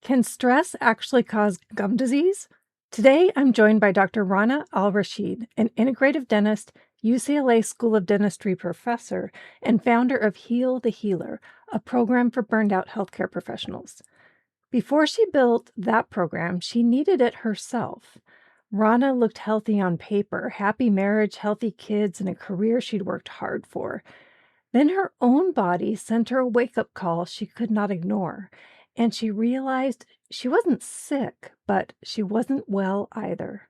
Can stress actually cause gum disease? Today, I'm joined by Dr. Rana Al-Rasheed, an integrative dentist, UCLA School of Dentistry professor, and founder of Heal the Healer, a program for burned out healthcare professionals. Before she built that program, she needed it herself. Rana looked healthy on paper, happy marriage, healthy kids, and a career she'd worked hard for. Then her own body sent her a wake-up call she could not ignore, and she realized she wasn't sick, but she wasn't well either.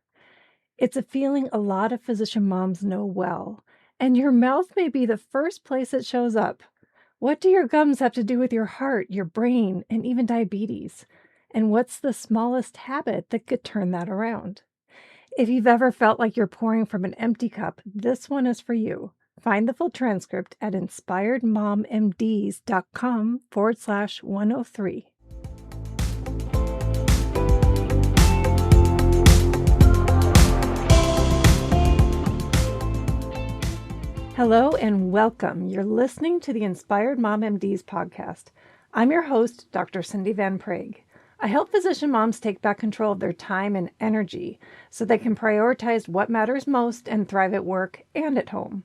It's a feeling a lot of physician moms know well, and your mouth may be the first place it shows up. What do your gums have to do with your heart, your brain, and even diabetes? And what's the smallest habit that could turn that around? If you've ever felt like you're pouring from an empty cup, this one is for you. Find the full transcript at inspiredmommds.com/103. Hello and welcome. You're listening to the Inspired Mom MDs podcast. I'm your host, Dr. Cindy Van Prague. I help physician moms take back control of their time and energy so they can prioritize what matters most and thrive at work and at home.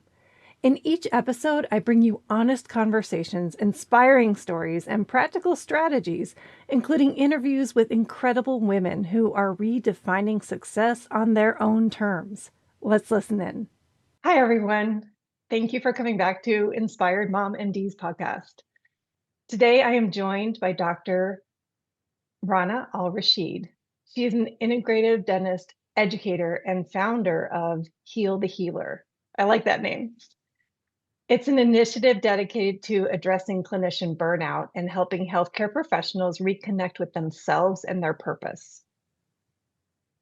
In each episode, I bring you honest conversations, inspiring stories, and practical strategies, including interviews with incredible women who are redefining success on their own terms. Let's listen in. Hi, everyone. Thank you for coming back to Inspired Mom MD's podcast. Today, I am joined by Dr. Rana Al-Rasheed. She is an integrative dentist, educator, and founder of Heal the Healer. I like that name. It's an initiative dedicated to addressing clinician burnout and helping healthcare professionals reconnect with themselves and their purpose.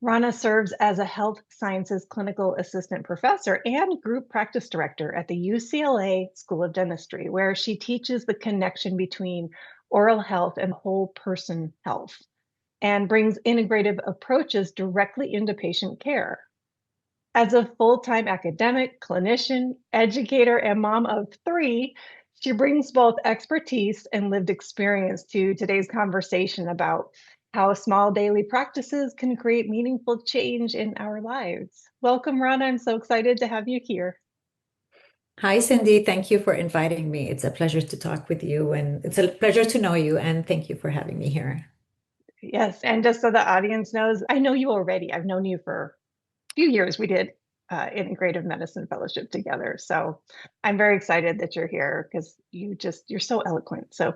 Rana serves as a health sciences clinical assistant professor and group practice director at the UCLA School of Dentistry, where she teaches the connection between oral health and whole person health and brings integrative approaches directly into patient care. As a full-time academic, clinician, educator, and mom of 3, she brings both expertise and lived experience to today's conversation about how small daily practices can create meaningful change in our lives. Welcome, Rana. I'm so excited to have you here. Hi, Cindy. Thank you for inviting me. It's a pleasure to talk with you, and it's a pleasure to know you, and thank you for having me here. Yes, and just so the audience knows, I know you already. I've known you for a few years. We did integrative medicine fellowship together. So I'm very excited that you're here because you're so eloquent. So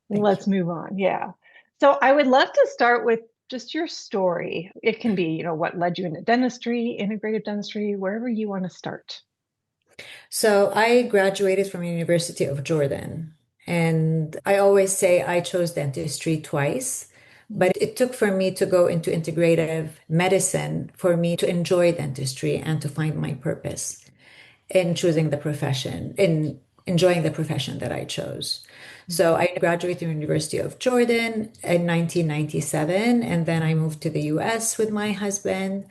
let's move on. Yeah. So I would love to start with just your story. It can be, what led you into dentistry, integrative dentistry, wherever you want to start. So I graduated from University of Jordan, and I always say I chose dentistry twice, but it took for me to go into integrative medicine for me to enjoy dentistry and to find my purpose in choosing the profession, in enjoying the profession that I chose. So I graduated from University of Jordan in 1997, and then I moved to the US with my husband.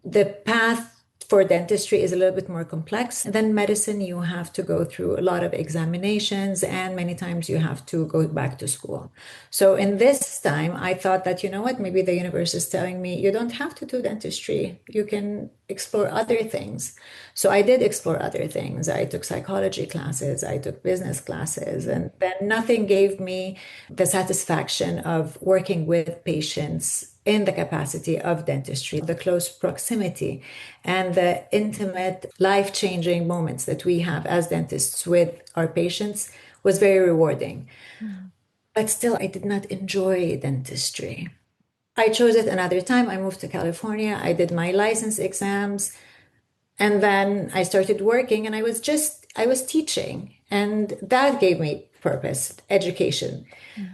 The path for dentistry is a little bit more complex than medicine. You have to go through a lot of examinations, and many times you have to go back to school. So in this time, I thought that, you know what, maybe the universe is telling me you don't have to do dentistry. You can explore other things. So I did explore other things. I took psychology classes, I took business classes, and then nothing gave me the satisfaction of working with patients in the capacity of dentistry, the close proximity and the intimate, life-changing moments that we have as dentists with our patients was very rewarding. But still, I did not enjoy dentistry. I chose it another time. I moved to California. I did my license exams. And then I started working, and I was teaching. And that gave me purpose. Education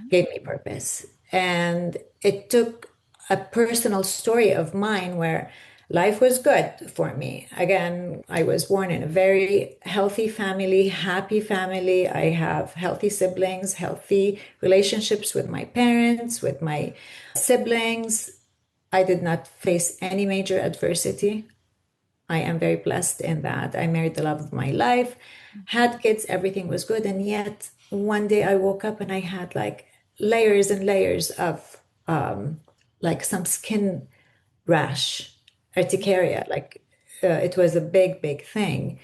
gave me purpose. And it took a personal story of mine where life was good for me. Again, I was born in a very healthy family, happy family. I have healthy siblings, healthy relationships with my parents, with my siblings. I did not face any major adversity. I am very blessed in that. I married the love of my life, had kids, everything was good. And yet one day I woke up and I had like layers and layers of like some skin rash, urticaria. Like it was a big, big thing.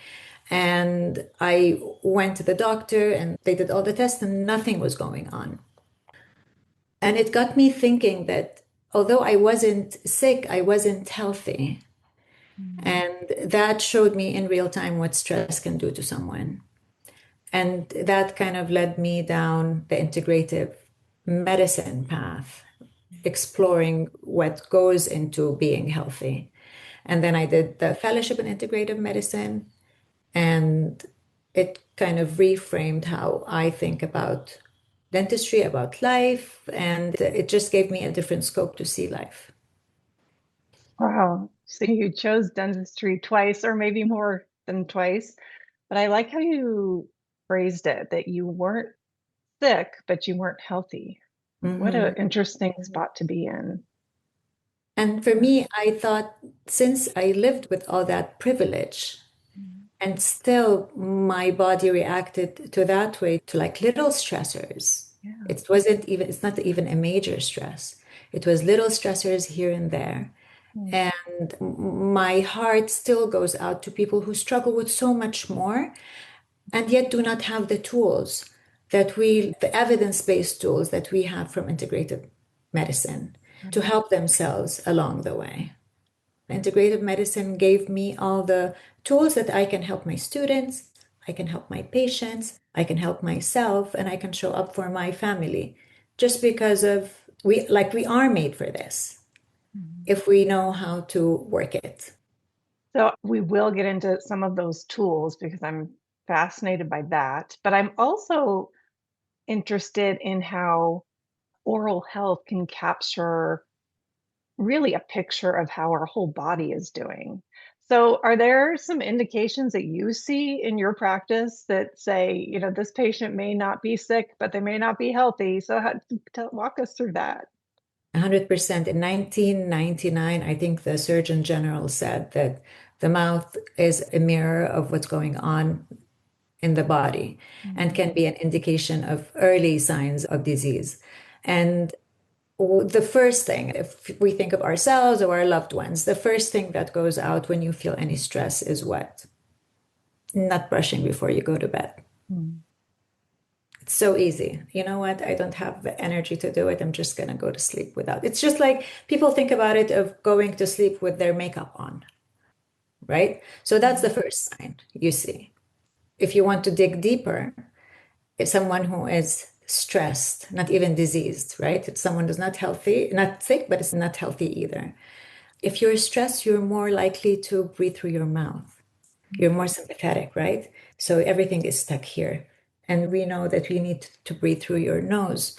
And I went to the doctor and they did all the tests and nothing was going on. And it got me thinking that although I wasn't sick, I wasn't healthy. Mm. And that showed me in real time what stress can do to someone. And that kind of led me down the integrative medicine path, exploring what goes into being healthy. And then I did the fellowship in integrative medicine, and it kind of reframed how I think about dentistry, about life, and it just gave me a different scope to see life. Wow. So you chose dentistry twice, or maybe more than twice. But I like how you phrased it that you weren't sick, but you weren't healthy. What an Mhm. interesting spot to be in. And for me, I thought since I lived with all that privilege, and still my body reacted to that way to like little stressors. Yeah. It wasn't even, it's not even a major stress. It was little stressors here and there. Mm. And my heart still goes out to people who struggle with so much more and yet do not have the tools the evidence-based tools that we have from integrative medicine to help themselves along the way. Integrative medicine gave me all the tools that I can help my students, I can help my patients, I can help myself, and I can show up for my family just because of we are made for this Mhm. if we know how to work it. So we will get into some of those tools because I'm fascinated by that. But I'm also interested in how oral health can capture really a picture of how our whole body is doing. So, are there some indications that you see in your practice that say, this patient may not be sick, but they may not be healthy? So, walk us through that. 100%. In 1999, I think the Surgeon General said that the mouth is a mirror of what's going on in the body and Mhm. can be an indication of early signs of disease. And the first thing, if we think of ourselves or our loved ones, the first thing that goes out when you feel any stress is what? Not brushing before you go to bed. Mhm. It's so easy. You know what? I don't have the energy to do it. I'm just going to go to sleep without. It's just like people think about it of going to sleep with their makeup on, right? So that's the Mhm. first sign you see. If you want to dig deeper, if someone who is stressed, not even diseased, right? It's someone who's not healthy, not sick, but it's not healthy either. If you're stressed, you're more likely to breathe through your mouth. You're more sympathetic, right? So everything is stuck here. And we know that we need to breathe through your nose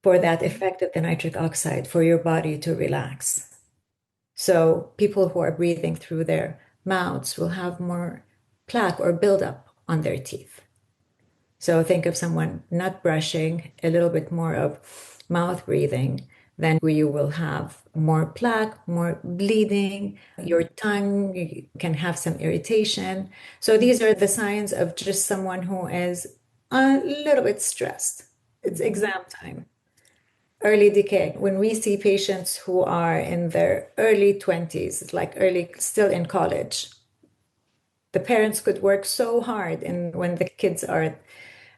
for that Mhm. effect of the nitric oxide for your body to relax. So people who are breathing through their mouths will have more plaque or buildup on their teeth. So think of someone not brushing, a little bit more of mouth breathing, then you will have more plaque, more bleeding, your tongue you can have some irritation. So these are the signs of just someone who is a little bit stressed. It's Mhm. exam time. Early decay. When we see patients who are in their early 20s, like early, still in college, the parents could work so hard and when the kids are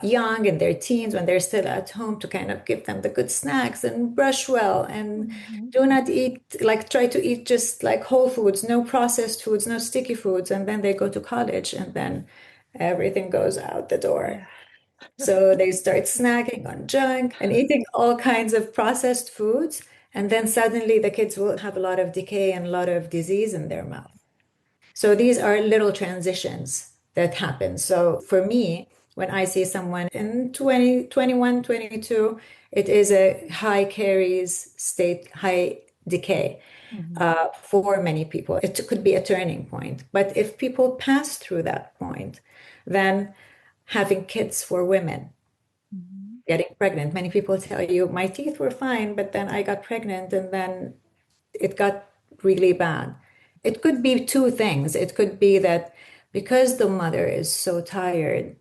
young in their teens when they're still at home to kind of give them the good snacks and brush well and Mhm. do not eat like try to eat just like whole foods, no processed foods, no sticky foods, and then they go to college and then everything goes out the door. Yeah. So they start snacking on junk and eating all kinds of processed foods, and then suddenly the kids will have a lot of decay and a lot of disease in their mouth. So these are little transitions that happen. So for me, when I see someone in 20, 21, 22, it is a high caries state, high decay Mhm. for many people. It could be a turning point. But if people pass through that point, then having kids for women, Mhm. getting pregnant, many people tell you, my teeth were fine, but then I got pregnant and then it got really bad. It could be two things. It could be that because the mother is so tired,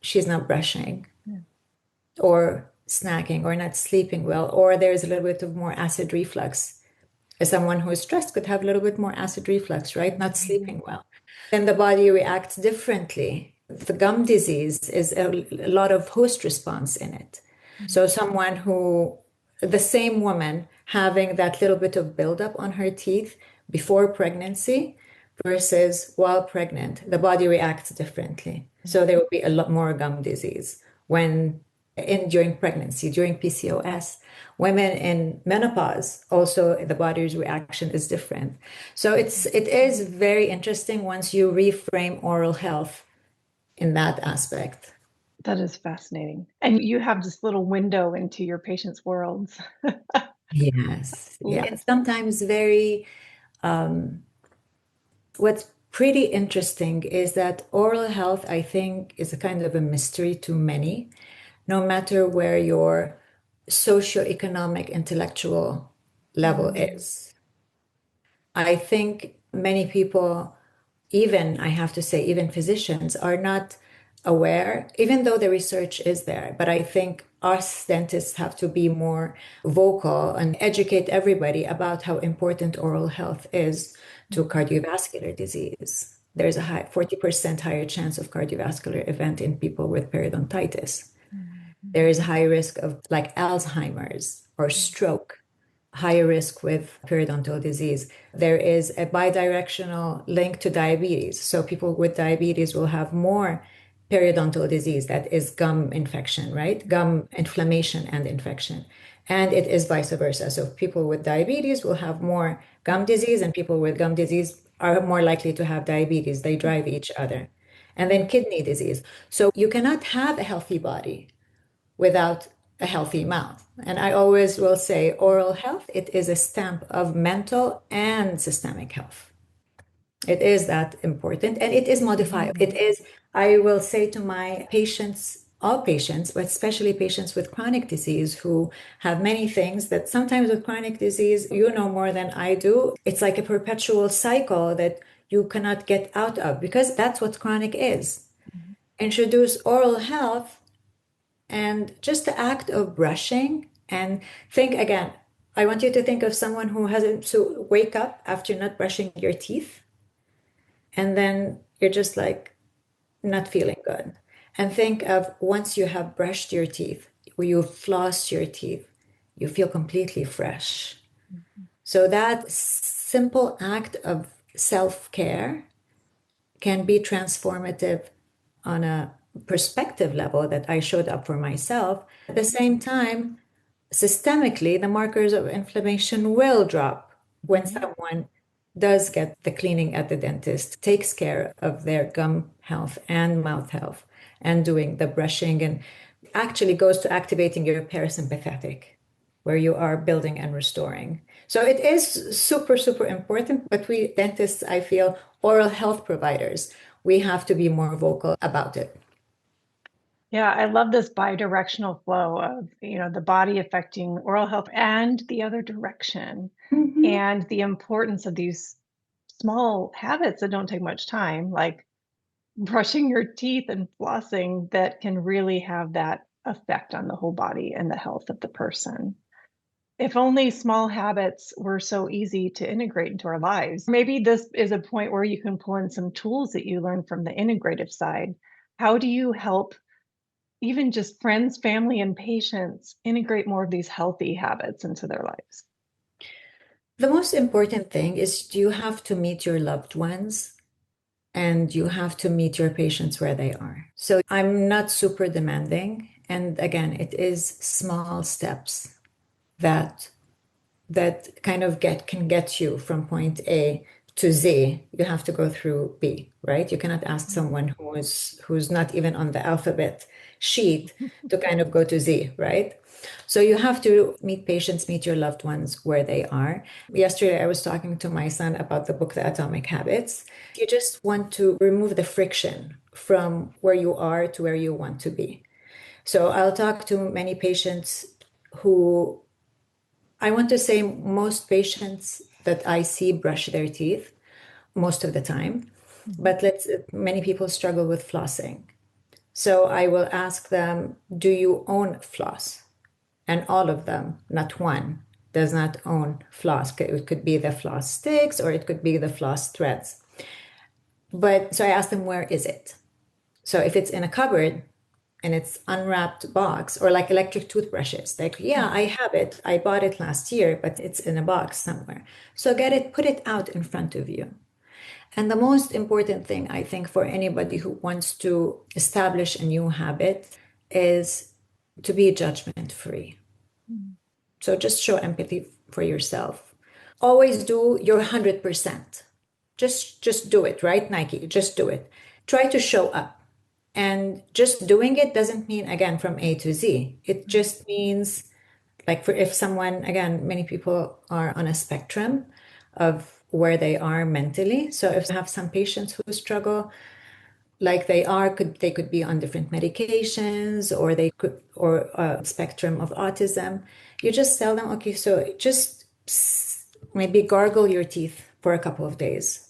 she's not brushing, Yeah. or snacking or not sleeping well, or there's a little bit of more acid reflux. Someone who is stressed could have a little bit more acid reflux, right? Not sleeping well. Then the body reacts differently. The gum disease is a lot of host response in it. So someone who, the same woman having that little bit of buildup on her teeth before pregnancy versus while pregnant, the body reacts differently. So there will be a lot more gum disease when in during pregnancy, during PCOS. Women in menopause, also the body's reaction is different. So it is very interesting once you reframe oral health in that aspect. That is fascinating. And you have this little window into your patients' worlds. Yes. Yeah. Love It's sometimes very, what's pretty interesting is that oral health, I think, is a kind of a mystery to many, no matter where your socioeconomic, intellectual level it. is. I think many people, even I have to say, even physicians, are not aware, even though the research is there. But I think us dentists have to be more vocal and educate everybody about how important oral health is to cardiovascular disease. There's a 40% higher chance of cardiovascular event in people with periodontitis. There is high risk of like Alzheimer's or stroke, higher risk with periodontal disease. There is a bidirectional link to diabetes. So people with diabetes will have more periodontal disease, that is gum infection, right? Gum inflammation and infection. And it is vice versa. So people with diabetes will have more gum disease, and people with gum disease are more likely to have diabetes. They drive each other. And then kidney disease. So you cannot have a healthy body without a healthy mouth. And I always will say oral health, it is a stamp of mental and systemic health. It is that important and it is modifiable. It is, I will say to my patients, all patients, but especially patients with chronic disease who have many things that sometimes with chronic disease, you know more than I do. It's like a perpetual cycle that you cannot get out of because that's what chronic is. Introduce oral health and just the act of brushing and think again. I want you to think of someone who hasn't to wake up after not brushing your teeth, and then you're just like not feeling good. And think of once you have brushed your teeth, where you floss your teeth, you feel completely fresh. So that simple act of self-care can be transformative on a perspective level that I showed up for myself. At the same time, systemically, the markers of inflammation will drop when someone does get the cleaning at the dentist, takes care of their gum health and mouth health, and doing the brushing, and actually goes to activating your parasympathetic, where you are building and restoring. So it is super, super important. But we dentists, I feel, oral health providers, we have to be more vocal about it. Yeah, I love this bidirectional flow of, the body affecting oral health and the other direction, Mhm. and the importance of these small habits that don't take much time, like brushing your teeth and flossing, that can really have that effect on the whole body and the health of the person. If only small habits were so easy to integrate into our lives. Maybe this is a point where you can pull in some tools that you learn from the integrative side. How do you help even just friends, family, and patients integrate more of these healthy habits into their lives? The most important thing is you have to meet your loved ones and you have to meet your patients where they are. So I'm not super demanding. And again, it is small steps that kind of can get you from point A to Z. You have to go through B, right? You cannot ask someone who's not even on the alphabet sheet to kind of go to Z, right? So you have to meet patients, meet your loved ones where they are. Yesterday, I was talking to my son about the book, The Atomic Habits. You just want to remove the friction from where you are to where you want to be. So I'll talk to many patients who, I want to say most patients that I see brush their teeth most of the time, Mhm. but many people struggle with flossing. So I will ask them, do you own floss? and all of them, not one, does not own floss. It could be the floss sticks or it could be the floss threads. But so I asked them, where is it? So if it's in a cupboard and it's unwrapped box, or like electric toothbrushes, like, yeah, I have it. I bought it last year, but it's in a box somewhere. So get it, put it out in front of you. And the most important thing, I think, for anybody who wants to establish a new habit is to be judgment free. So just show empathy for yourself. Always do your 100%. Just do it, right, Nike? Just do it. Try to show up. And just doing it doesn't mean, again, from A to Z. It just means, like, for if someone, again, many people are on a spectrum of where they are mentally. So if you have some patients who struggle, like they could be on different medications, or they could, or a spectrum of autism. You just tell them, okay, so just maybe gargle your teeth for a couple of days.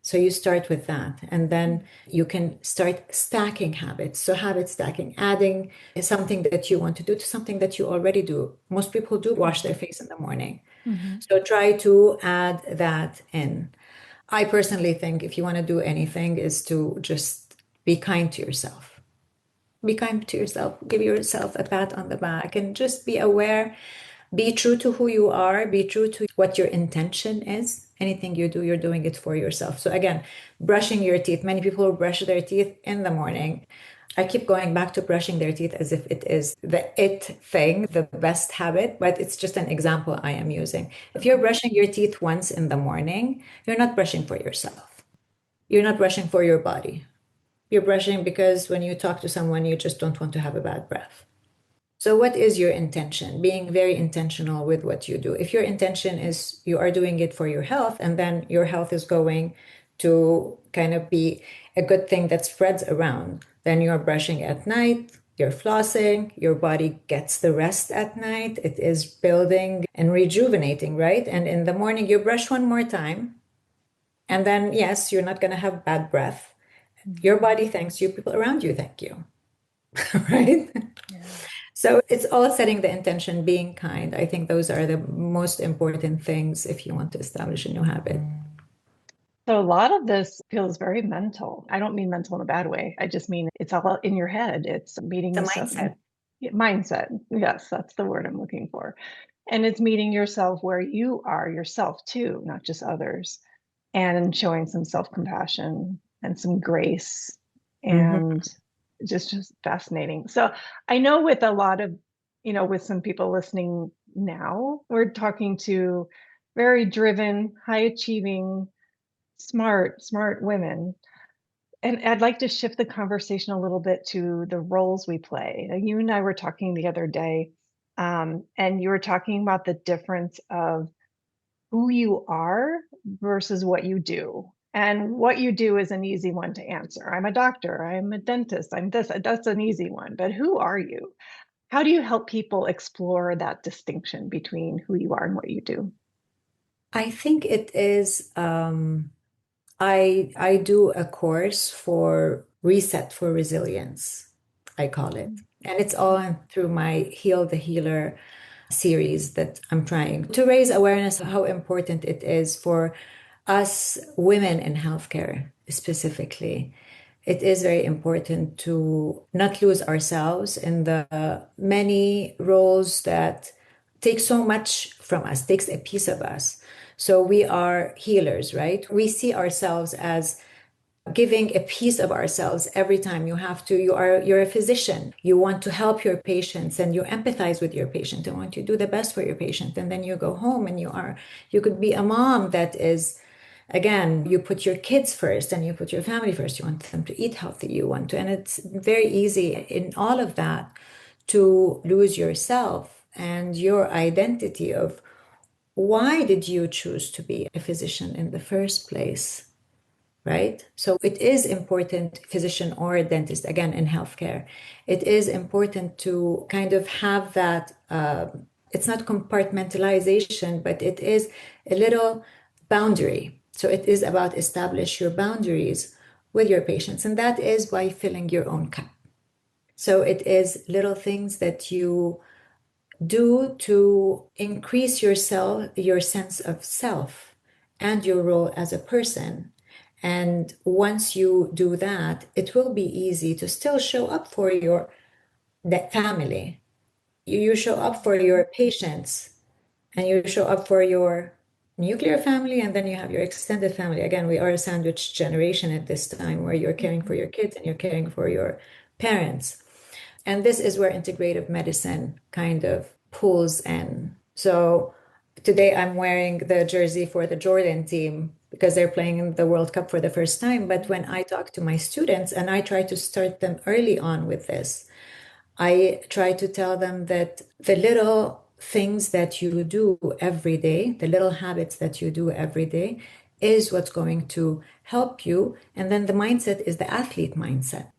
So you start with that, and then you can start stacking habits. So habit stacking, adding something that you want to do to something that you already do. Most people do wash their face in the morning. Mm-hmm. So try to add that in. I personally think if you want to do anything is to just be kind to yourself. Be kind to yourself, give yourself a pat on the back, and just be aware, be true to who you are, be true to what your intention is. Anything you do, you're doing it for yourself. So again, brushing your teeth. Many people brush their teeth in the morning. I keep going back to brushing their teeth as if it is the it thing, the best habit, but it's just an example I am using. If you're brushing your teeth once in the morning, you're not brushing for yourself. You're not brushing for your body. You're brushing because when you talk to someone, you just don't want to have a bad breath. So, what is your intention? Being very intentional with what you do. If your intention is you are doing it for your health, and then your health is going to kind of be a good thing that spreads around, then you're brushing at night, you're flossing, your body gets the rest at night. It is building and rejuvenating, right? And in the morning, you brush one more time. And then, yes, you're not going to have bad breath. Your body thanks you, people around you thank you, right? Yeah. So it's all setting the intention, being kind. I think those are the most important things if you want to establish a new habit. So a lot of this feels very mental. I don't mean mental in a bad way. I just mean it's all in your head. It's meeting It's a mindset. some mindset. Yes, that's the word I'm looking for. And it's meeting yourself where you are yourself too, not just others, and showing some self-compassion and some grace, Mhm. and just fascinating. So I know with a lot of, with some people listening now, we're talking to very driven, high achieving, smart women. And I'd like to shift the conversation a little bit to the roles we play. Now, you and I were talking the other day, and you were talking about the difference of who you are versus what you do. And what you do is an easy one to answer. I'm a doctor, I'm a dentist, I'm this, that's an easy one. But who are you? How do you help people explore that distinction between who you are and what you do? I think it is, I do a course for Reset for Resilience, I call it. And it's all through my Heal the Healer series that I'm trying to raise awareness of how important it is for us women in healthcare specifically. It is very important to not lose ourselves in the many roles that take so much from us, takes a piece of us. So we are healers, right? We see ourselves as giving a piece of ourselves every time. You're a physician, you want to help your patients and you empathize with your patient and want to do the best for your patient, and then you go home and you could be a mom that is, again, you put your kids first and you put your family first. You want them to eat healthy, you want to, and it's very easy in all of that to lose yourself and your identity of why did you choose to be a physician in the first place, right? So it is important, physician or a dentist, again, in healthcare, it is important to kind of have that, it's not compartmentalization, but it is a little boundary. So it is about establish your boundaries with your patients, and that is by filling your own cup. So it is little things that you do to increase yourself, your sense of self and your role as a person. And once you do that, it will be easy to still show up for your that family. You show up for your patients and you show up for your nuclear family, and then you have your extended family. Again, we are a sandwich generation at this time where you're caring for your kids and you're caring for your parents. And this is where integrative medicine kind of pulls in. So today I'm wearing the jersey for the Jordan team because they're playing in the World Cup for the first time. But when I talk to my students and I try to start them early on with this, I try to tell them that the little things that you do every day, the little habits that you do every day, is what's going to help you. And then the mindset is the athlete mindset.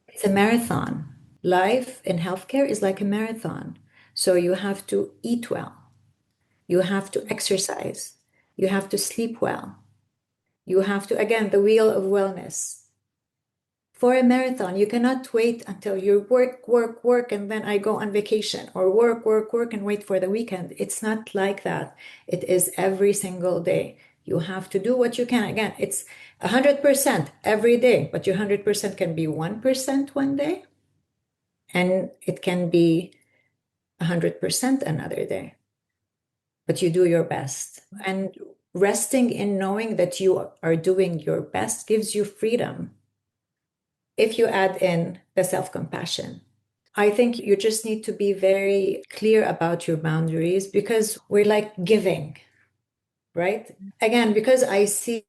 It's a marathon. Life in healthcare is like a marathon. So you have to eat well, you have to exercise, you have to sleep well, you have to, again, the wheel of wellness. For a marathon, you cannot wait until you work, work, work, and then I go on vacation, or work, work, work, and wait for the weekend. It's not like that. It is every single day. You have to do what you can. Again, it's 100% every day, but your 100% can be 1% one day, and it can be 100% another day. But you do your best. And resting in knowing that you are doing your best gives you freedom. If you add in the self-compassion, I think you just need to be very clear about your boundaries because we're like giving, right? Again, because I see,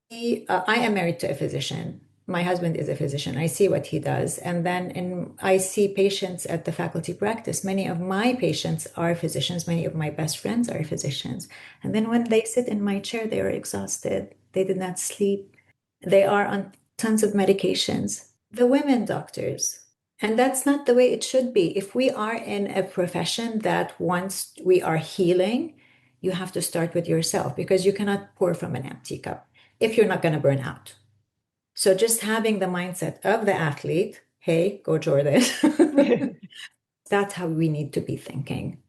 I am married to a physician. My husband is a physician. I see what he does. And then I see patients at the faculty practice. Many of my patients are physicians. Many of my best friends are physicians. And then when they sit in my chair, they are exhausted. They did not sleep. They are on tons of medications. The women doctors. And that's not the way it should be. If we are in a profession that once we are healing, you have to start with yourself because you cannot pour from an empty cup if you're not going to burn out. So just having the mindset of the athlete, hey, go Jordan. That's how we need to be thinking.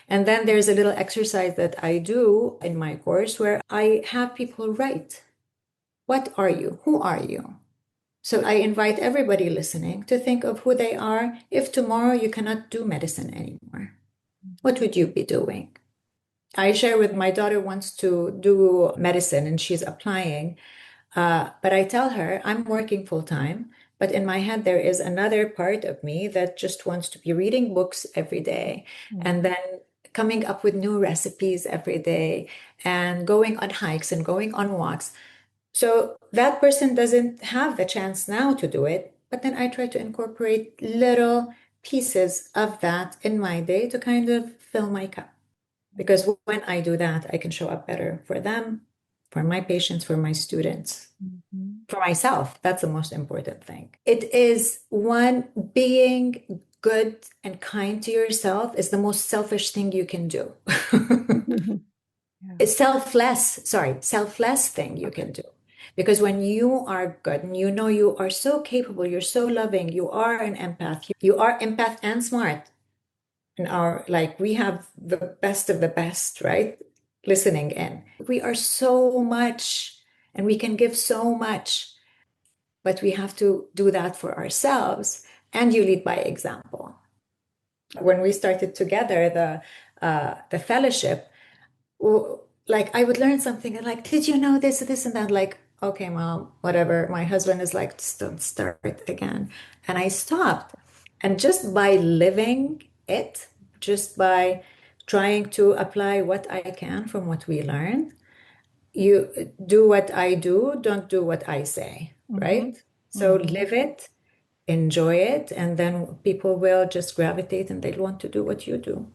And then there's a little exercise that I do in my course where I have people write, what are you? Who are you? So I invite everybody listening to think of who they are if tomorrow you cannot do medicine anymore. What would you be doing? I share with my daughter wants to do medicine and she's applying. But I tell her I'm working full time, but in my head, there is another part of me that just wants to be reading books every day and then coming up with new recipes every day and going on hikes and going on walks. So that person doesn't have the chance now to do it, but then I try to incorporate little pieces of that in my day to kind of fill my cup. Because when I do that, I can show up better for them, for my patients, for my students, for myself. That's the most important thing. It is one, being good and kind to yourself is the most selfish thing you can do. It's selfless thing you can do. Because when you are good and you know you are so capable, you're so loving, you are an empath, you are empath and smart. And our like we have the best of the best, right? Listening in. We are so much and we can give so much, but we have to do that for ourselves. And you lead by example. When we started together, the fellowship, like I would learn something and like, did you know this, and that? Like, okay, mom, whatever. My husband is like, just don't start again. And I stopped. And just by living it, just by trying to apply what I can from what we learned, you do what I do, don't do what I say, right? So live it, enjoy it, and then people will just gravitate and they'll want to do what you do.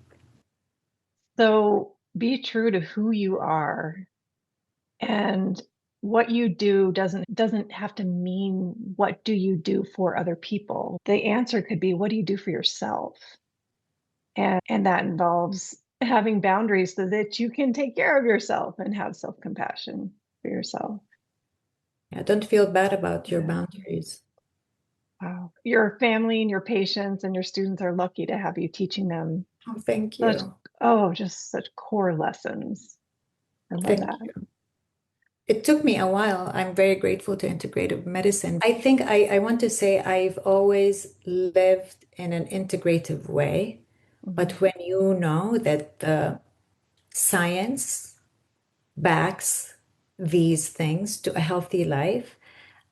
So be true to who you are, and what you do doesn't have to mean what do you do for other people. The answer could be what do you do for yourself? And that involves having boundaries so that you can take care of yourself and have self-compassion for yourself. Yeah, don't feel bad about your Yeah. boundaries. Wow. Your family and your patients and your students are lucky to have you teaching them Oh, thank such, you. just such core lessons. I love Thank that. you. It took me a while. I'm very grateful to integrative medicine. I think I want to say I've always lived in an integrative way. But Mhm. when you know that the science backs these things to a healthy life,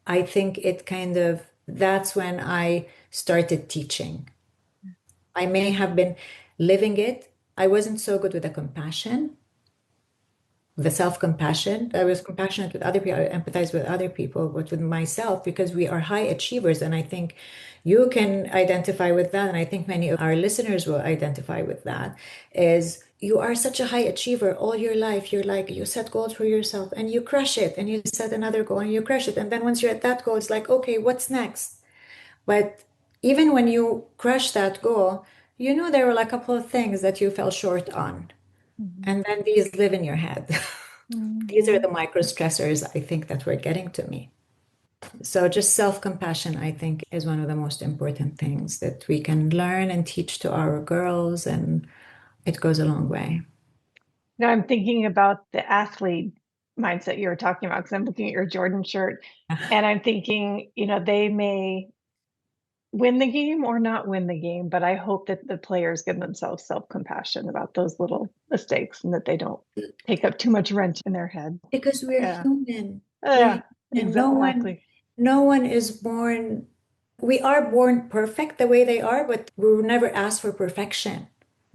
I think it kind of, that's when I started teaching. I may have been living it. I wasn't so good with the compassion, the self-compassion. I was compassionate with other people, I empathize with other people, but with myself, because we are high achievers. And I think you can identify with that. And I think many of our listeners will identify with that, is you are such a high achiever all your life. You're like, you set goals for yourself and you crush it, and you set another goal and you crush it. And then once you're at that goal, it's like, okay, what's next? But even when you crush that goal, you know there were like a couple of things that you fell short on. Mhm. And then these live in your head. These are the Mhm. micro stressors I think that were getting to me. So just self-compassion, I think, is one of the most important things that we can learn and teach to our girls, and it goes a long way. Now I'm thinking about the athlete mindset you were talking about because I'm looking at your Jordan shirt and I'm thinking, they may win the game or not win the game, but I hope that the players give themselves self-compassion about those little mistakes and that they don't take up too much rent in their head. Because we're Yeah. human. Yeah, We're human. No one, exactly. no one is born. We are born perfect the way they are, but we were never asked for perfection.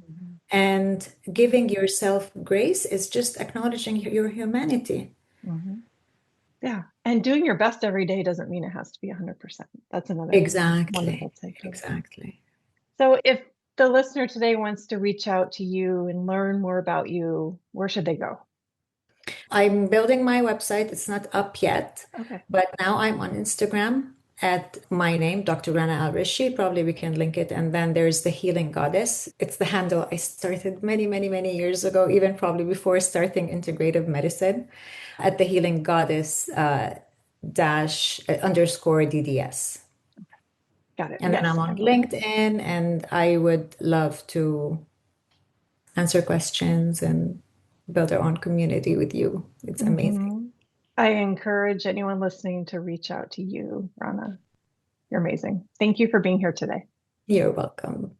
Mhm. And giving yourself grace is just acknowledging your humanity. Mhm. Yeah. And doing your best every day doesn't mean it has to be 100%. That's another Exactly. wonderful takeaway. Exactly. So if the listener today wants to reach out to you and learn more about you, where should they go? I'm building my website. It's not up yet, Okay. but now I'm on Instagram at my name, Dr. Rana Al-Rasheed. Probably we can link it. And then there's the Healing Goddess. It's the handle I started many, many, many years ago, even probably before starting integrative medicine, at the Healing Goddess dash underscore DDS. Got it. And then I'm Yes, I on will link. LinkedIn, and I would love to answer questions and build our own community with you. It's amazing. Mhm. I encourage anyone listening to reach out to you, Rana. You're amazing. Thank you for being here today. You're welcome.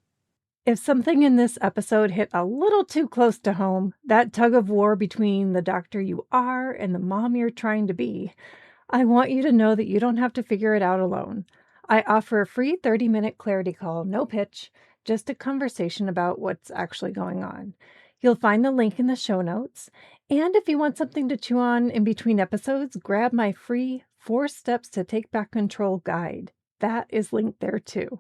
If something in this episode hit a little too close to home, that tug of war between the doctor you are and the mom you're trying to be, I want you to know that you don't have to figure it out alone. I offer a free 30-minute clarity call, no pitch, just a conversation about what's actually going on. You'll find the link in the show notes. And if you want something to chew on in between episodes, grab my free 4 Steps to Take Back Control guide. That is linked there too.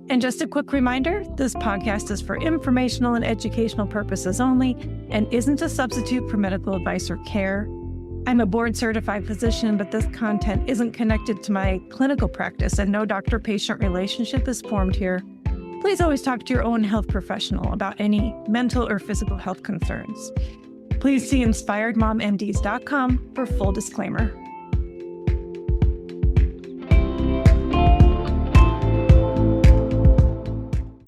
And just a quick reminder, this podcast is for informational and educational purposes only and isn't a substitute for medical advice or care. I'm a board-certified physician, but this content isn't connected to my clinical practice and no doctor-patient relationship is formed here. Please always talk to your own health professional about any mental or physical health concerns. Please see inspiredmommds.com for full disclaimer.